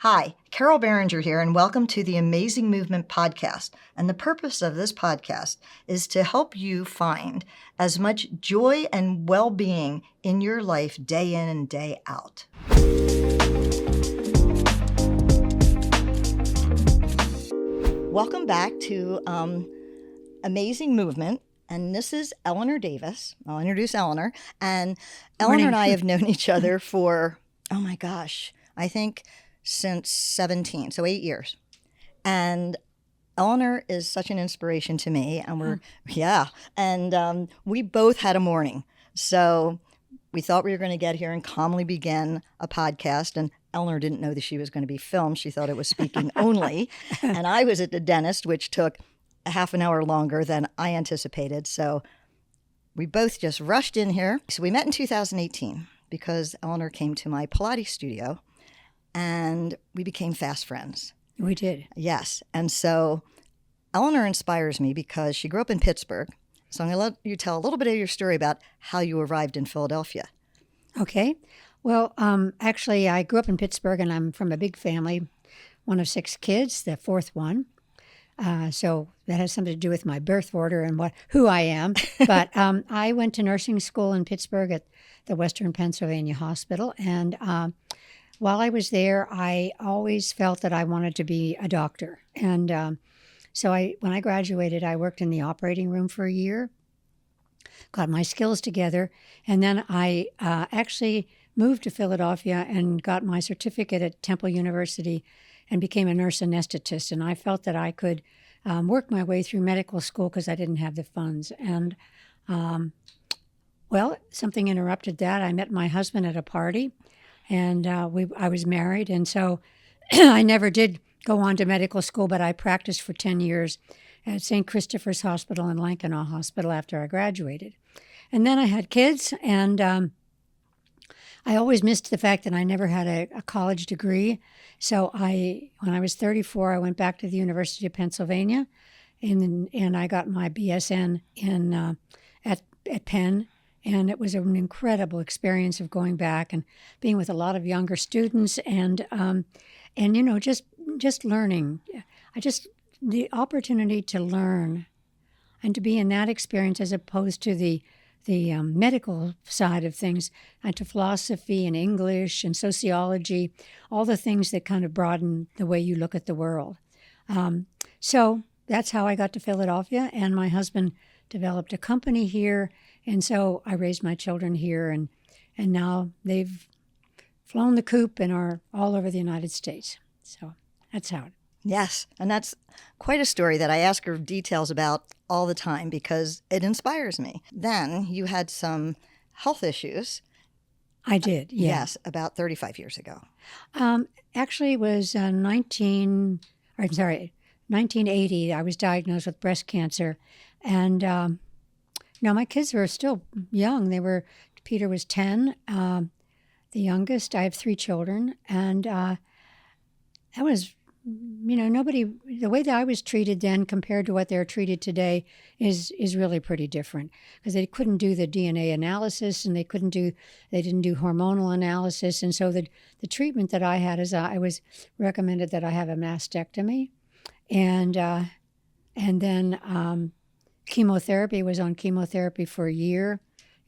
Hi, Carol Beringer here, and welcome to the Amazing Movement podcast. And the purpose of this podcast is to help you find as much joy and well-being in your life day in and day out. Welcome back to Amazing Movement. And this is Eleanor Davis. I'll introduce Eleanor. And Eleanor and I have known each other for, I think since 17, so 8 years. And Eleanor is such an inspiration to me. And we both had a morning. So we thought we were going to get here and calmly begin a podcast. And Eleanor didn't know that she was going to be filmed. She thought it was speaking only. And I was at the dentist, which took a half an hour longer than I anticipated. So we both just rushed in here. So we met in 2018 because Eleanor came to my Pilates studio and we became fast friends. We did. Yes. And so Eleanor inspires me because she grew up in Pittsburgh. So I'm going to let you tell a little bit of your story about how you arrived in Philadelphia. Okay. Well, actually, I grew up in Pittsburgh and I'm from a big family, one of 6 kids, the fourth one. So that has something to do with my birth order and who I am. But I went to nursing school in Pittsburgh at the Western Pennsylvania Hospital. And while I was there, I always felt that I wanted to be a doctor. And so when I graduated, I worked in the operating room for a year, got my skills together, and then I actually moved to Philadelphia and got my certificate at Temple University and became a nurse anesthetist. And I felt that I could work my way through medical school because I didn't have the funds. And, something interrupted that. I met my husband at a party, and I was married. And so I never did go on to medical school, but I practiced for 10 years at St. Christopher's Hospital and Lankenau Hospital after I graduated. And then I had kids, and I always missed the fact that I never had a college degree. So when I was 34, I went back to the University of Pennsylvania, and I got my BSN at Penn. And it was an incredible experience of going back and being with a lot of younger students and just learning. The opportunity to learn and to be in that experience as opposed to the medical side of things, and to philosophy and English and sociology, all the things that kind of broaden the way you look at the world. So that's how I got to Philadelphia, and my husband developed a company here, and so I raised my children here, and now they've flown the coop and are all over the United States. So that's how it. Yes, and that's quite a story that I ask her details about all the time because it inspires me. Then you had some health issues. I did, yeah. Yes, about 35 years ago. Actually, it was 1980. I was diagnosed with breast cancer, and my kids were still young. Peter was 10, the youngest. I have 3 children, and that was. The way that I was treated then compared to what they're treated today is really pretty different, because they couldn't do the DNA analysis and they didn't do hormonal analysis. And so the treatment that I had is I was recommended that I have a mastectomy, and then chemotherapy. Was on chemotherapy for a year,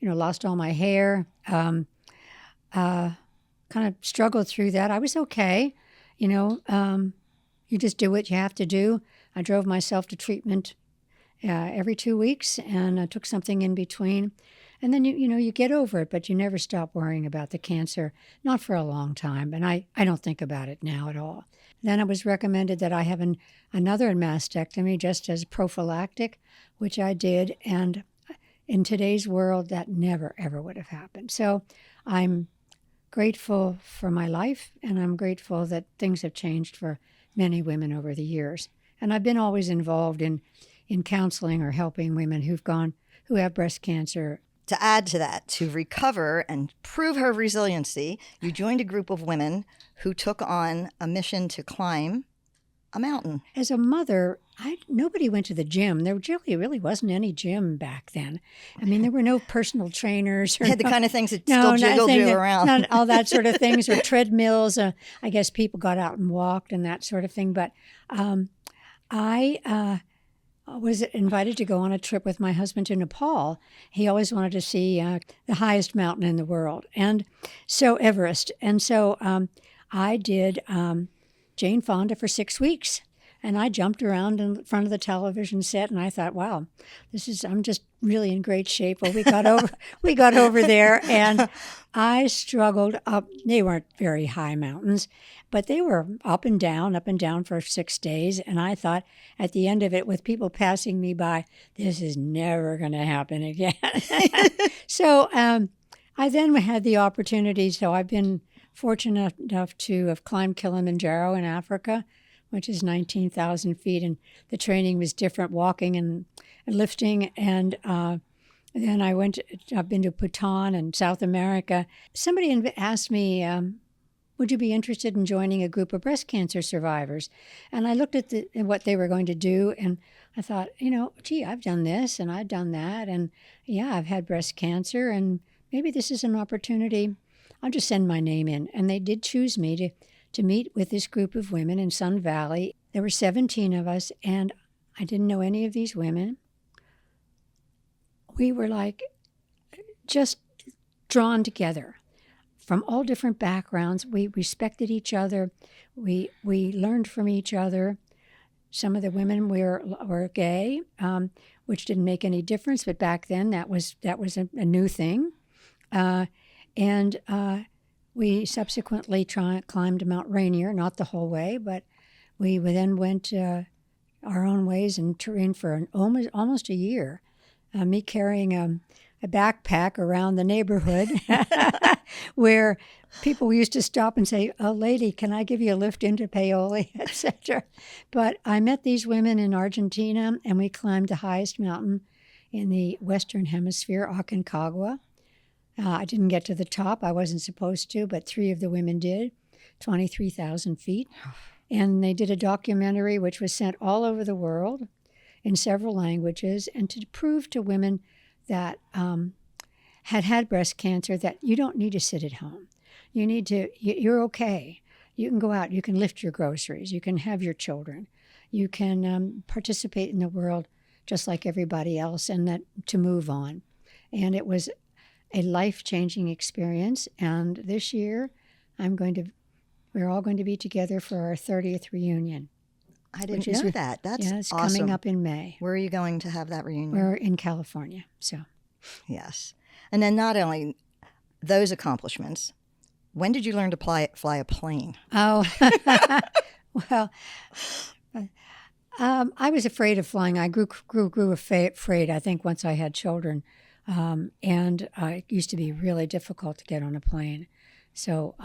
lost all my hair, kind of struggled through that. I was okay, You just do what you have to do. I drove myself to treatment every 2 weeks, and I took something in between. And then, you get over it, but you never stop worrying about the cancer, not for a long time. And I don't think about it now at all. Then it was recommended that I have another mastectomy just as prophylactic, which I did. And in today's world, that never, ever would have happened. So I'm grateful for my life, and I'm grateful that things have changed for many women over the years. And I've been always involved in counseling or helping women who have breast cancer. To add to that, to recover and prove her resiliency, you joined a group of women who took on a mission to climb a mountain? As a mother, nobody went to the gym. There really wasn't any gym back then. I mean, there were no personal trainers. Or Had the kind of things that still jiggled you around. Not all that sort of things, or treadmills. I guess people got out and walked and that sort of thing. But I was invited to go on a trip with my husband to Nepal. He always wanted to see the highest mountain in the world, and so Everest. And so I did Jane Fonda for 6 weeks. And I jumped around in front of the television set, and I thought, "Wow, I'm just really in great shape." Well, we got over there, and I struggled up. They weren't very high mountains, but they were up and down for 6 days. And I thought, at the end of it, with people passing me by, this is never going to happen again. So I then had the opportunity. So I've been fortunate enough to have climbed Kilimanjaro in Africa, which is 19,000 feet, and the training was different, walking and lifting. And then I've been to Bhutan and South America. Somebody asked me, would you be interested in joining a group of breast cancer survivors? And I looked at what they were going to do, and I thought, gee, I've done this and I've done that, and yeah, I've had breast cancer, and maybe this is an opportunity. I'll just send my name in. And they did choose me to meet with this group of women in Sun Valley. There were 17 of us, and I didn't know any of these women. We were just drawn together from all different backgrounds. We respected each other. We learned from each other. Some of the women were gay, which didn't make any difference, but back then that was a new thing. We subsequently climbed Mount Rainier, not the whole way, but we then went our own ways and trained for almost a year. Me carrying a backpack around the neighborhood where people used to stop and say, "Oh, lady, can I give you a lift into Paoli," etc. But I met these women in Argentina, and we climbed the highest mountain in the Western Hemisphere, Aconcagua. I didn't get to the top. I wasn't supposed to, but 3 of the women did, 23,000 feet. And they did a documentary which was sent all over the world in several languages, and to prove to women that had breast cancer that you don't need to sit at home. You're okay. You can go out. You can lift your groceries. You can have your children. You can participate in the world just like everybody else, and that to move on. And it was a life-changing experience. And this year, we're all going to be together for our 30th reunion. I didn't know that. That's it's awesome. Coming up in May. Where are you going to have that reunion? We're in California. So, yes. And then not only those accomplishments, when did you learn to fly a plane? Oh, well, I was afraid of flying. I grew afraid, I think, once I had children. And it used to be really difficult to get on a plane. So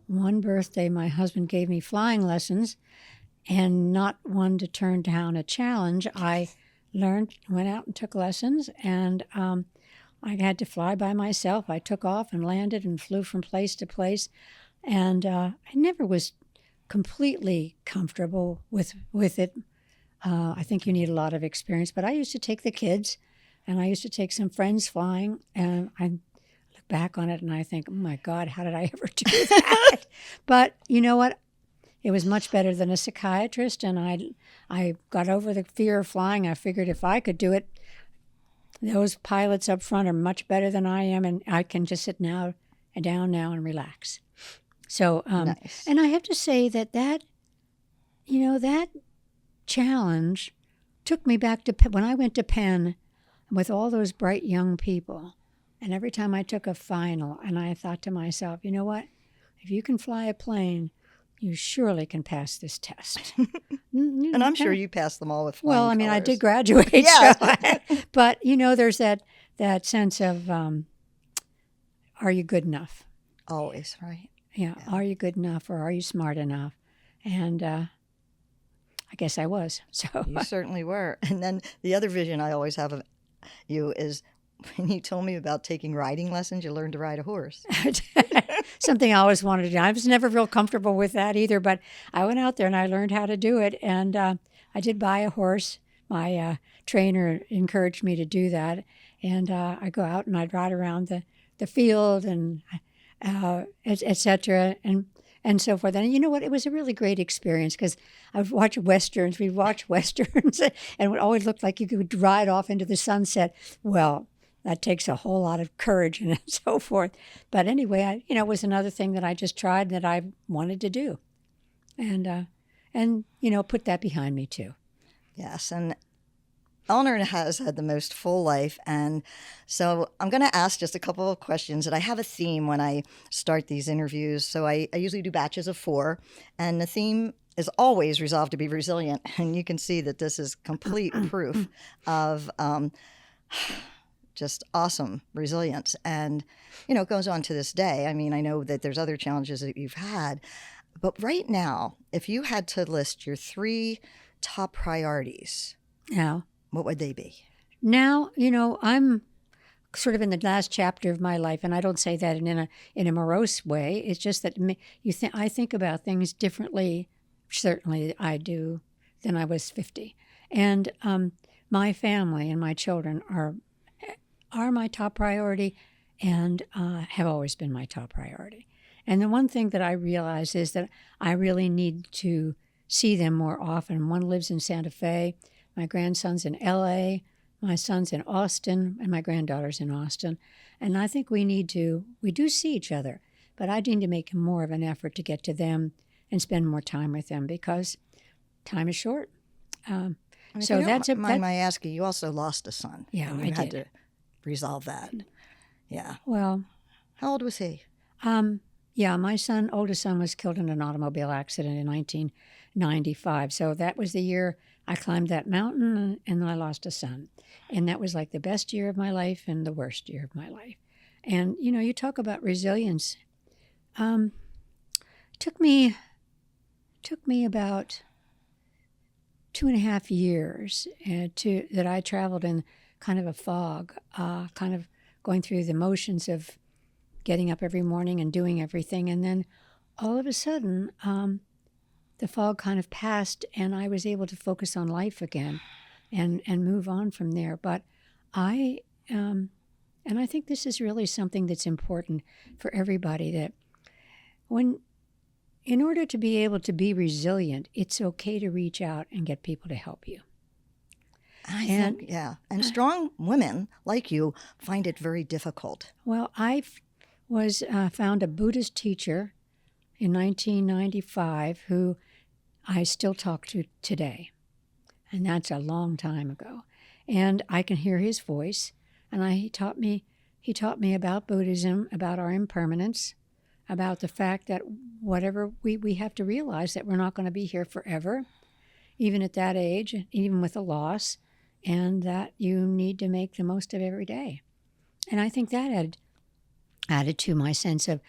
one birthday, my husband gave me flying lessons, and not one to turn down a challenge. I went out and took lessons, and I had to fly by myself. I took off and landed and flew from place to place, and I never was completely comfortable with it. I think you need a lot of experience, but I used to take the kids, and I used to take some friends flying, and I look back on it and I think, oh my God, how did I ever do that? But you know what? It was much better than a psychiatrist, and I got over the fear of flying. I figured if I could do it, those pilots up front are much better than I am, and I can just sit down now and relax. So, nice. And I have to say that challenge took me back to when I went to Penn with all those bright young people, and every time I took a final, and I thought to myself, you know what? If you can fly a plane, you surely can pass this test. And I'm sure you passed them all with flying Well, I mean, colors. I did graduate. Yeah. So, but, there's that sense of, are you good enough? Always, right? Yeah. Are you good enough, or are you smart enough? And I guess I was. So You certainly were. And then the other vision I always have of you is when you told me about taking riding lessons, you learned to ride a horse. Something I always wanted to do. I was never real comfortable with that either, but I went out there and I learned how to do it. And I did buy a horse. My trainer encouraged me to do that. And I go out and I'd ride around the field and et cetera, and so forth. And you know what? It was a really great experience because I would watch Westerns. We'd watch Westerns and it would always look like you could ride off into the sunset. Well, that takes a whole lot of courage and so forth. But anyway, it was another thing that I just tried that I wanted to do. And put that behind me too. Yes, and Eleanor has had the most full life, and so I'm going to ask just a couple of questions. And I have a theme when I start these interviews. So I usually do batches of 4, and the theme is always resolved to be resilient. And you can see that this is complete proof of just awesome resilience. And, it goes on to this day. I mean, I know that there's other challenges that you've had, but right now, if you had to list your 3 top priorities, Yeah. what would they be? Now, I'm sort of in the last chapter of my life, and I don't say that in a morose way. It's just that I think about things differently. Certainly, I do than I was 50, and my family and my children are my top priority, and have always been my top priority. And the one thing that I realize is that I really need to see them more often. One lives in Santa Fe. My grandson's in L.A., my son's in Austin, and my granddaughter's in Austin. And I think we do see each other, but I need to make more of an effort to get to them and spend more time with them because time is short. So that's a... Mind my asking, you also lost a son. Yeah, and I you had did. to resolve that. Yeah. Well... How old was he? Yeah, my oldest son was killed in an automobile accident in 1995. So that was the year I climbed that mountain and then I lost a son. And that was like the best year of my life and the worst year of my life. And, you talk about resilience. Took me about 2.5 years that I traveled in kind of a fog, kind of going through the motions of getting up every morning and doing everything. And then all of a sudden, the fog kind of passed and I was able to focus on life again and move on from there. But I think this is really something that's important for everybody, that in order to be able to be resilient, it's okay to reach out and get people to help you. I think, yeah. And strong women like you find it very difficult. Well, I found a Buddhist teacher in 1995 who I still talk to today. And that's a long time ago. And I can hear his voice. And he taught me about Buddhism, about our impermanence, about the fact that whatever we have to realize that we're not going to be here forever, even at that age, even with a loss, and that you need to make the most of every day. And I think that added to my sense of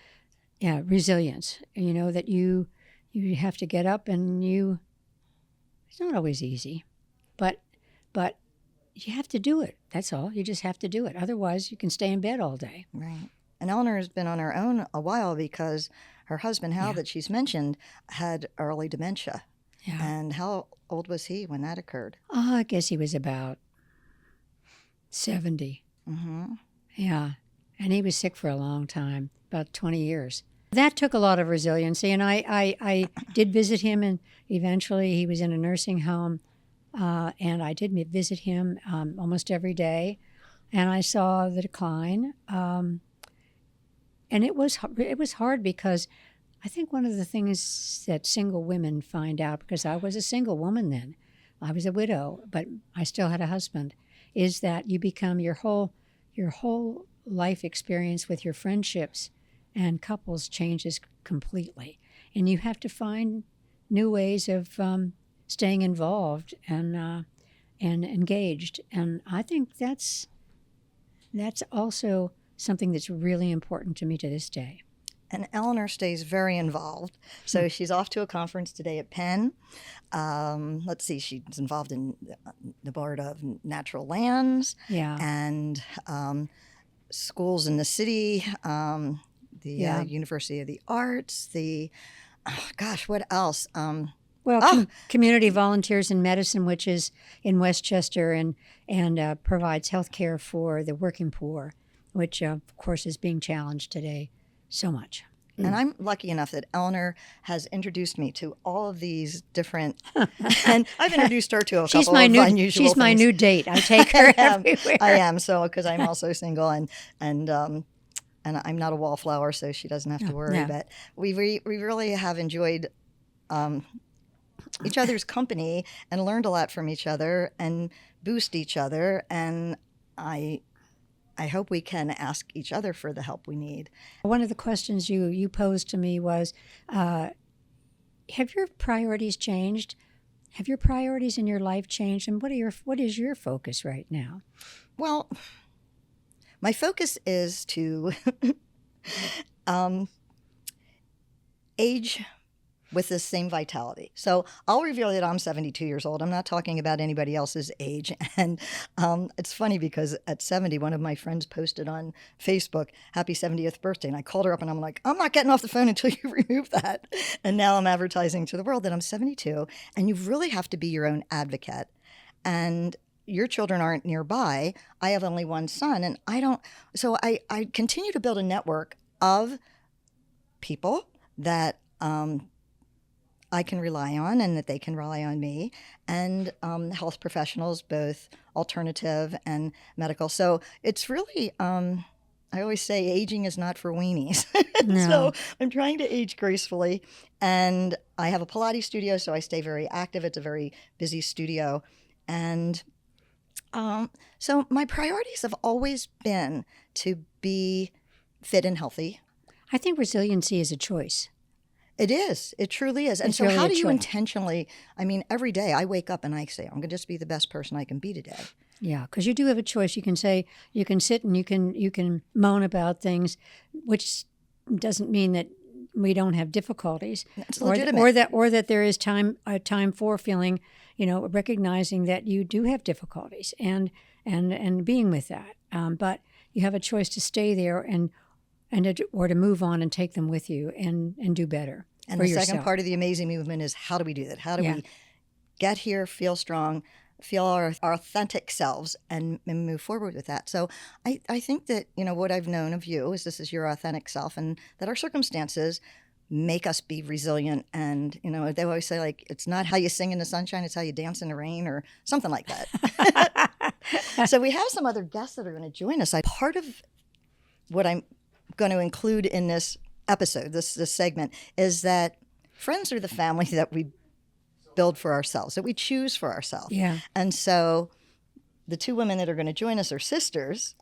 resilience. That you have to get up and it's not always easy, but you have to do it. That's all. You just have to do it. Otherwise, you can stay in bed all day. Right. And Eleanor has been on her own a while because her husband, Hal, that she's mentioned, had early dementia. Yeah. And how old was he when that occurred? I guess he was about 70. Mm-hmm. Yeah. And he was sick for a long time, about 20 years. That took a lot of resiliency. And I did visit him, and eventually he was in a nursing home. And I did visit him almost every day. And I saw the decline. And it was hard because I think one of the things that single women find out, because I was a single woman then, I was a widow, but I still had a husband, is that you become your whole life experience with your friendships and couples changes completely. And you have to find new ways of staying involved and engaged. And I think that's also something that's really important to me to this day. And Eleanor stays very involved. So she's off to a conference today at Penn. Let's see, she's involved in the Board of Natural Lands and schools in the city, the University of the Arts, what else? Community Volunteers in Medicine, which is in Westchester and provides health care for the working poor, which, of course, is being challenged today so much. And I'm lucky enough that Eleanor has introduced me to all of these different, and I've introduced her to a couple of unusual She's things. my new date. I take her everywhere. I am, so because I'm also single and I'm not a wallflower, so she doesn't have to worry. No. But we really have enjoyed each other's company and learned a lot from each other and boost each other. And I hope we can ask each other for the help we need. One of the questions you posed to me was, have your priorities changed? Have your priorities in your life changed? And what is your focus right now? Well, my focus is to age with the same vitality. So I'll reveal that I'm 72 years old. I'm not talking about anybody else's age. And it's funny because at 70, one of my friends posted on Facebook, happy 70th birthday. And I called her up and I'm like, I'm not getting off the phone until you remove that. And now I'm advertising to the world that I'm 72. And you really have to be your own advocate. And your children aren't nearby. I have only one son. And I continue to build a network of people that I can rely on and that they can rely on me, and health professionals, both alternative and medical. So it's really, I always say aging is not for weenies. No. So I'm trying to age gracefully. And I have a Pilates studio, so I stay very active. It's a very busy studio. And so my priorities have always been to be fit and healthy. I think resiliency is a choice. It is. It truly is. And It's so really how a do you choice. intentionally, every day I wake up and I say, I'm going to just be the best person I can be today. Yeah, because you do have a choice. You can say, you can sit and you can moan about things, which doesn't mean that we don't have difficulties. It's or legitimate. or that there is time for feeling, recognizing that you do have difficulties and being with that. But you have a choice to stay there or to move on and take them with you and do better. And for the yourself. second part of the amazing movement is, how do we do that? How do Yeah. we get here, feel strong, feel our authentic selves, and move forward with that? So I think that, what I've known of you is this is your authentic self, and that our circumstances make us be resilient. And, they always say, like, it's not how you sing in the sunshine, it's how you dance in the rain, or something like that. So we have some other guests that are going to join us. Part of what I'm going to include in this episode, this segment, is that friends are the family that we build for ourselves, that we choose for ourselves. Yeah. And so the two women that are going to join us are sisters,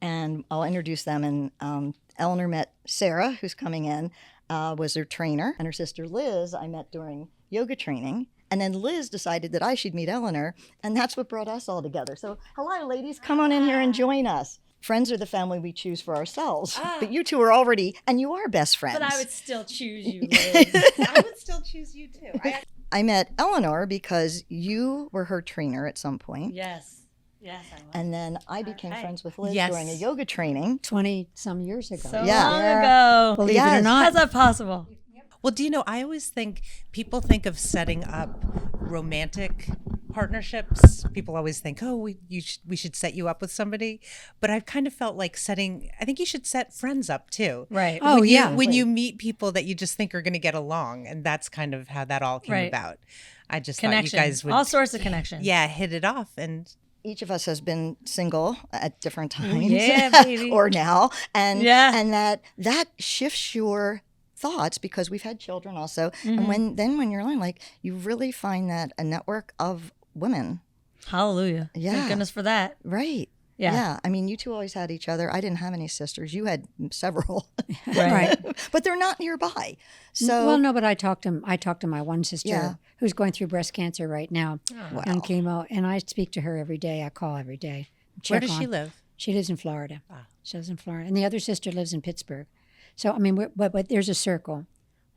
and I'll introduce them. And Eleanor met Sarah, who's coming in, was her trainer, and her sister Liz I met during yoga training. And then Liz decided that I should meet Eleanor, and that's what brought us all together. So hello, ladies. Come on in here and join us. Friends are the family we choose for ourselves. But you two are already, and you are best friends. But I would still choose you, Liz. I would still choose you, too. I met Eleanor because you were her trainer at some point. Yes, I was. And then I became friends with Liz Yes. during a yoga training. 20-some years ago. So Yeah. long ago. Believe it or not. How's that possible? Well, do you know, I always think people think of setting up romantic partnerships. People always think, oh, we should set you up with somebody. But I've kind of felt like I think you should set friends up too. Right. Oh, When you meet people that you just think are going to get along. And that's kind of how that all came Right. about. I just Connection. thought you guys would, All sorts of connections. hit it off. And Each of us has been single at different times. Yeah, baby. Or now. And Yeah. and that shifts your thoughts, because we've had children also. Mm-hmm. And when you're alone, like, you really find that a network of women. Hallelujah. Yeah. Thank goodness for that. Right. Yeah. You two always had each other. I didn't have any sisters. You had several. Right. But they're not nearby. So Well, no, but I talked to my one sister Yeah. who's going through breast cancer right now and chemo, and I speak to her every day. I call every day. where check does she on- live? She lives in Florida. She lives in Florida, and the other sister lives in Pittsburgh. So I mean, but there's a circle.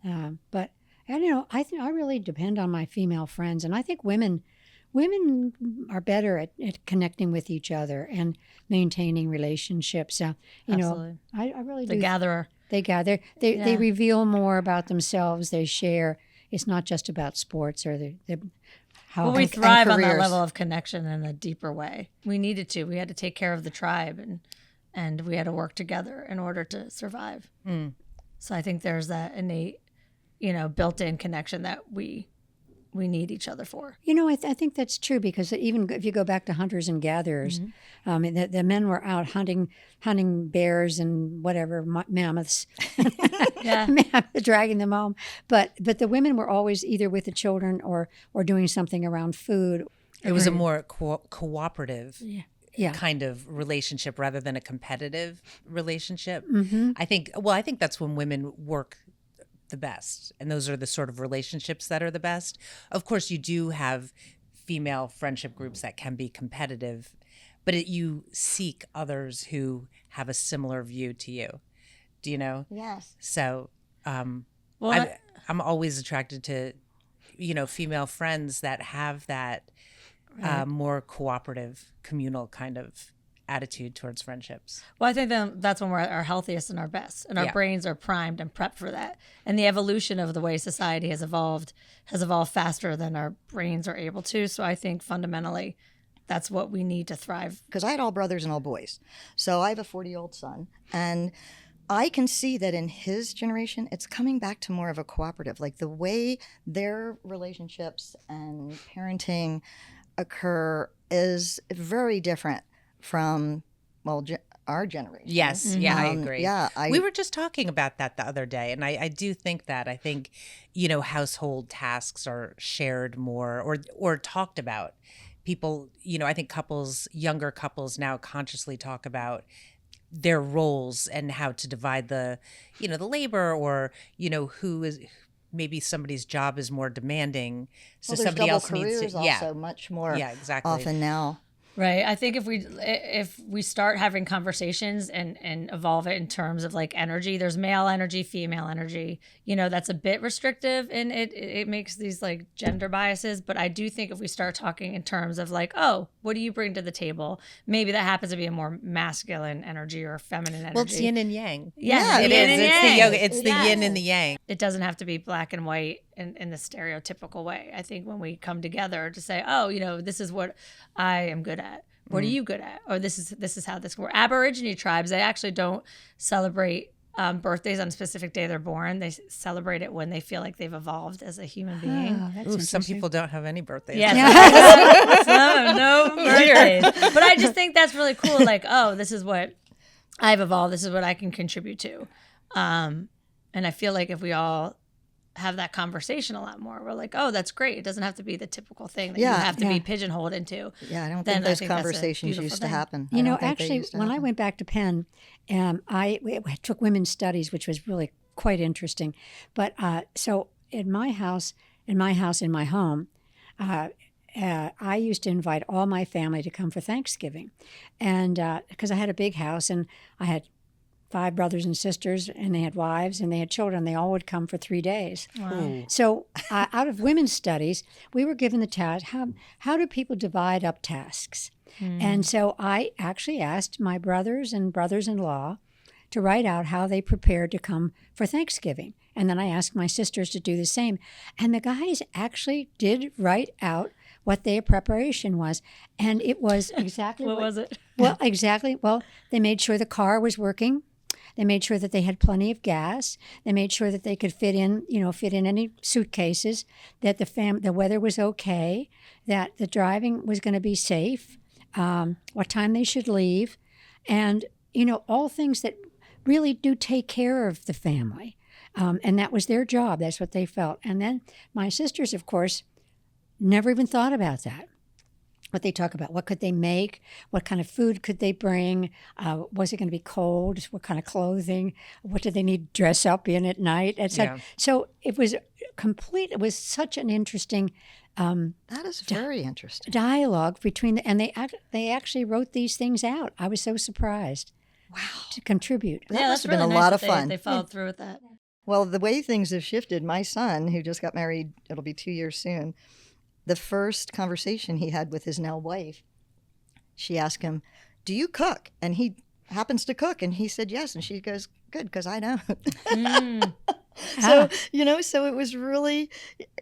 But and I think I really depend on my female friends, and I think women are better at connecting with each other and maintaining relationships. Absolutely. I really The do. gatherer. They gather. They reveal more about themselves. They share. It's not just about sports or how. Well, we thrive on that careers. level of connection in a deeper way. We needed to. We had to take care of the tribe, and we had to work together in order to survive. So I think there's that innate, built-in connection that we need each other for. I think that's true because even if you go back to hunters and gatherers, the men were out hunting bears and whatever mammoths, dragging them home. But the women were always either with the children or doing something around food. It was a more cooperative Yeah. kind of relationship rather than a competitive relationship. Mm-hmm. I think that's when women work the best, and those are the sort of relationships that are the best. Of course, you do have female friendship groups that can be competitive, but you seek others who have a similar view to you. Do you know? Yes. So I'm always attracted to female friends that have that more cooperative, communal kind of attitude towards friendships. Well, I think that's when we're at our healthiest and our best, and our brains are primed and prepped for that. And the evolution of the way society has evolved faster than our brains are able to. So I think fundamentally, that's what we need to thrive. Because I had all brothers and all boys. So I have a 40-year-old son, and I can see that in his generation, it's coming back to more of a cooperative, like the way their relationships and parenting occur is very different from, our generation. Yes, yeah, I agree. Yeah, we were just talking about that the other day, and I do think that. I think, household tasks are shared more or talked about. People, I think younger couples now consciously talk about their roles and how to divide the labor, or, who is, maybe somebody's job is more demanding. So there's somebody double else needs careers to, also much more exactly. often now. Right. I think if we start having conversations and evolve it in terms of like energy, there's male energy, female energy, that's a bit restrictive, and it makes these like gender biases. But I do think if we start talking in terms of like, oh, what do you bring to the table? Maybe that happens to be a more masculine energy or feminine energy. Well, it's yin and yang. Yeah, it yin is. and It's the yang. yoga. It's the yin and the yang. It doesn't have to be black and white in the stereotypical way. I think when we come together to say, oh, this is what I am good at. What are you good at? Or this is how this works. Aborigine tribes, they actually don't celebrate birthdays on a specific day they're born. They celebrate it when they feel like they've evolved as a human being. Oh, that's Ooh, some interesting. people don't have any birthdays. Yes. No birthdays. But I just think that's really cool. Like, oh, this is what I've evolved. This is what I can contribute to. And I feel like if we all have that conversation a lot more, we're like, oh, that's great. It doesn't have to be the typical thing that you have to be pigeonholed into. Yeah, I don't Then think I those think that's a conversations beautiful used to thing. happen. Actually, when I went back to Penn, I took women's studies, which was really quite interesting. But so in my home, I used to invite all my family to come for Thanksgiving, and because I had a big house and I had 5 brothers and sisters, and they had wives and they had children. They all would come for 3 days. Wow. So out of women's studies, we were given the task, how do people divide up tasks? And so I actually asked my brothers and brothers-in-law to write out how they prepared to come for Thanksgiving. And then I asked my sisters to do the same. And the guys actually did write out what their preparation was. And it was exactly What was it? Well, exactly. Well, they made sure the car was working. They made sure that they had plenty of gas. They made sure that they could fit in any suitcases, that the weather was okay, that the driving was going to be safe, what time they should leave, and, all things that really do take care of the family. And that was their job. That's what they felt. And then my sisters, of course, never even thought about that. What they talk about, what could they make? What kind of food could they bring? Was it going to be cold? What kind of clothing? What did they need to dress up in at night? Etc. So it was complete. It was such an interesting that is very interesting. dialogue between and they actually wrote these things out. I was so surprised. to contribute. That must have been really a nice lot that of fun. They followed through with that. Well, the way things have shifted, my son, who just got married, it'll be 2 years soon, the first conversation he had with his now wife, she asked him, "Do you cook?" And he happens to cook, and he said yes. And she goes, "Good, because I don't." So, so it was really,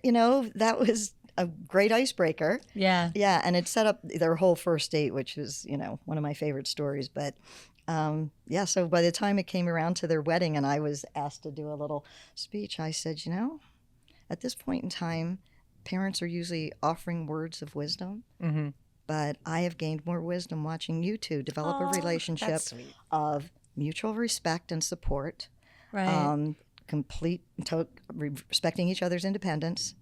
that was a great icebreaker. Yeah. Yeah, and it set up their whole first date, which was, one of my favorite stories. But so by the time it came around to their wedding and I was asked to do a little speech, I said, at this point in time, parents are usually offering words of wisdom. Mm-hmm. But I have gained more wisdom watching you two develop a relationship of mutual respect and support, Right. Respecting each other's independence,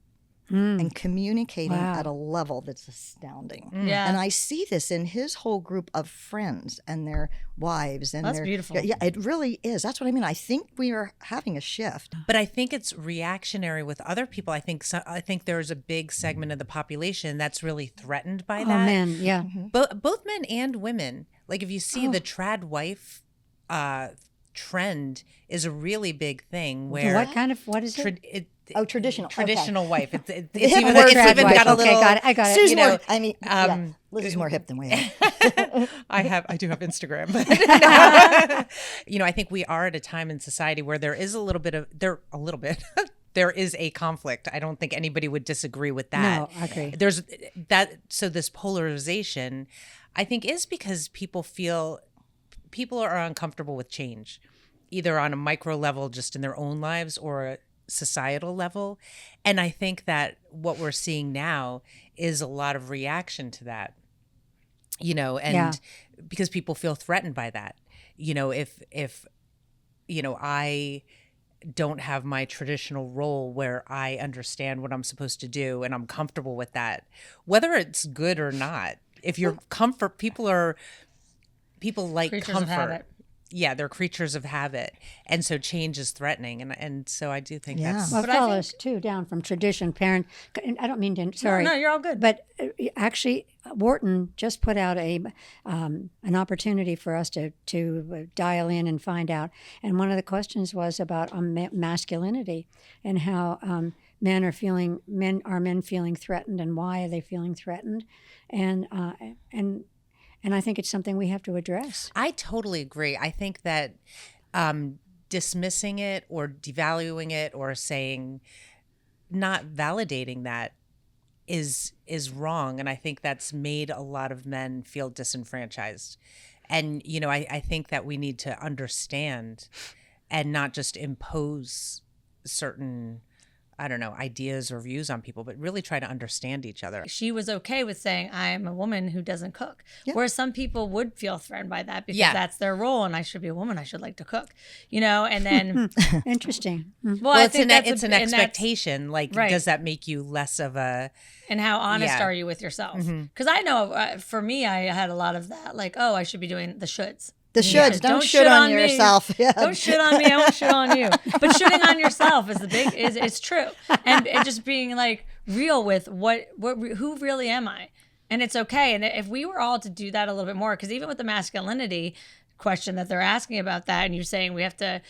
and communicating at a level that's astounding. Yeah. And I see this in his whole group of friends and their wives. And That's beautiful. Yeah, it really is. That's what I mean. I think we are having a shift. But I think it's reactionary with other people. I think there's a big segment of the population that's really threatened by that. Oh, man, yeah. Mm-hmm. Both men and women. Like if you see the trad wife trend is a really big thing where What is it? Traditional. Traditional wife. It's hip even, word it's trad even wife. got a Okay, little. got it. I got it. Sue's you know, more, I mean, Liz is more hip than we are. I do have Instagram, but I think we are at a time in society where there is there is a conflict. I don't think anybody would disagree with that. No, I agree. There's that. So this polarization, I think, is because people are uncomfortable with change, either on a micro level, just in their own lives, or a societal level. And I think that what we're seeing now is a lot of reaction to that, because people feel threatened by that. If I don't have my traditional role where I understand what I'm supposed to do and I'm comfortable with that, whether it's good or not. If you're people like Creatures comfort. of habit. Yeah, they're creatures of habit, and so change is threatening, and so I do think that's. Well, But it I follows too down from tradition, parent. And I don't mean to. Sorry, No, you're all good. But actually, Wharton just put out an opportunity for us to dial in and find out. And one of the questions was about masculinity and how men are feeling threatened, and why are they feeling threatened, and I think it's something we have to address. I totally agree. I think that dismissing it or devaluing it or saying not validating that is wrong. And I think that's made a lot of men feel disenfranchised. And, I think that we need to understand and not just impose certain ideas or views on people, but really try to understand each other. She was okay with saying, I'm a woman who doesn't cook. Yeah. Whereas some people would feel threatened by that because Yeah. that's their role, and I should be a woman. I should like to cook, and then, Interesting. well, I I think it's an expectation. Like, right. does that make you less of a... And how honest Yeah. are you with yourself? Because I know for me, I had a lot of that, like, I should be doing the shoulds. The shoulds. Don't shit on me. yourself. Yeah. Don't shit on me. I won't shit on you. But shitting on yourself it's true. And just being like real with who really am I? And it's okay. And if we were all to do that a little bit more, because even with the masculinity question that they're asking about that, and you're saying we have to,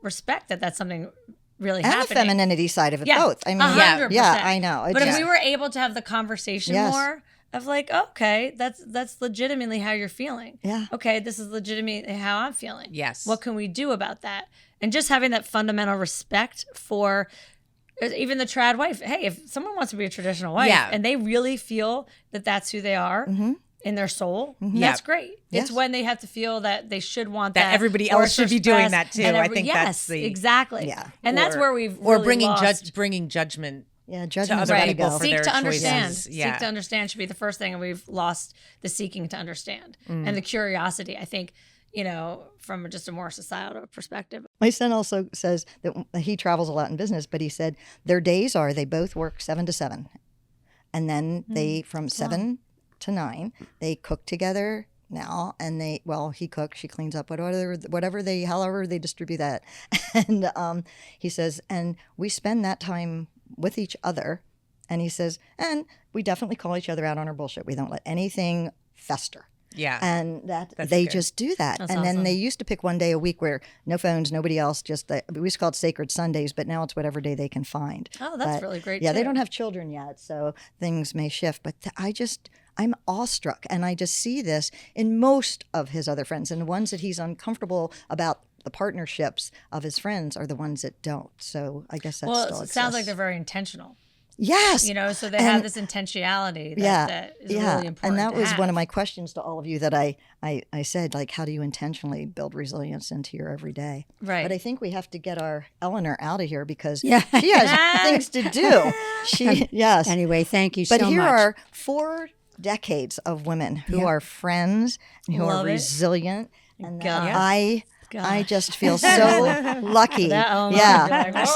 respect that that's something really And happening. the femininity side of it, Yeah, both. I mean, 100%. yeah, I know. But if we were able to have the conversation Yes. more of like, okay, that's legitimately how you're feeling. Yeah. Okay, this is legitimately how I'm feeling. Yes. What can we do about that? And just having that fundamental respect for even the trad wife. Hey, if someone wants to be a traditional wife Yeah. and they really feel that that's who they are in their soul, that's great. Yes. It's when they have to feel that they should want that. That everybody or else should be doing express- that too. and I think yes, that's the... exactly. Yeah. And that's where we've Or really bringing lost. bringing judgment Yeah, to judgment's other got to people go. for Seek their to understand. choices. Yeah. Seek to understand should be the first thing, and we've lost the seeking to understand and the curiosity. I think, from just a more societal perspective. My son also says that he travels a lot in business, but he said their days are they both work 7 to 7. And then they, from 7 to 9, they cook together now. And he cooks, she cleans up, however they distribute that. And he says, and we spend that time with each other. And he says, and we definitely call each other out on our bullshit. We don't let anything fester. Yeah. And That's they good. just do that. That's and then awesome. they used to pick one day a week where no phones, nobody else, we used to call it Sacred Sundays, but now it's whatever day they can find. Oh, that's But, really great. Yeah, they too. don't have children yet, so things may shift. But I'm awestruck, and I just see this in most of his other friends, and the ones that he's uncomfortable about. The partnerships of his friends are the ones that don't. So I guess that Well, still it exists. sounds like they're very intentional. Yes. So they And- have this intentionality that is really important. And that to was one of have. my questions to all of you that I said, like, how do you intentionally build resilience into your everyday? Right. But I think we have to get our Eleanor out of here because Yeah. she has things to do. Yes. Anyway, thank you so But much. here are 4 decades of women who Yeah. are friends and who Love are it. resilient. And God. that I Gosh. just feel so lucky. That Eleanor Yeah. would be like,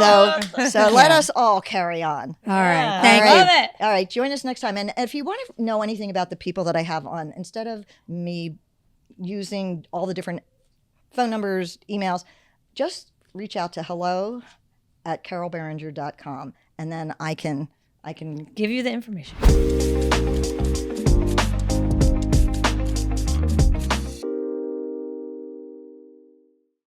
So let us all carry on. All right. Yeah. Thank I you. love it. All right, join us next time. And if you want to know anything about the people that I have on, instead of me using all the different phone numbers, emails, just reach out to hello@carolberinger.com, and then I can Give you the information.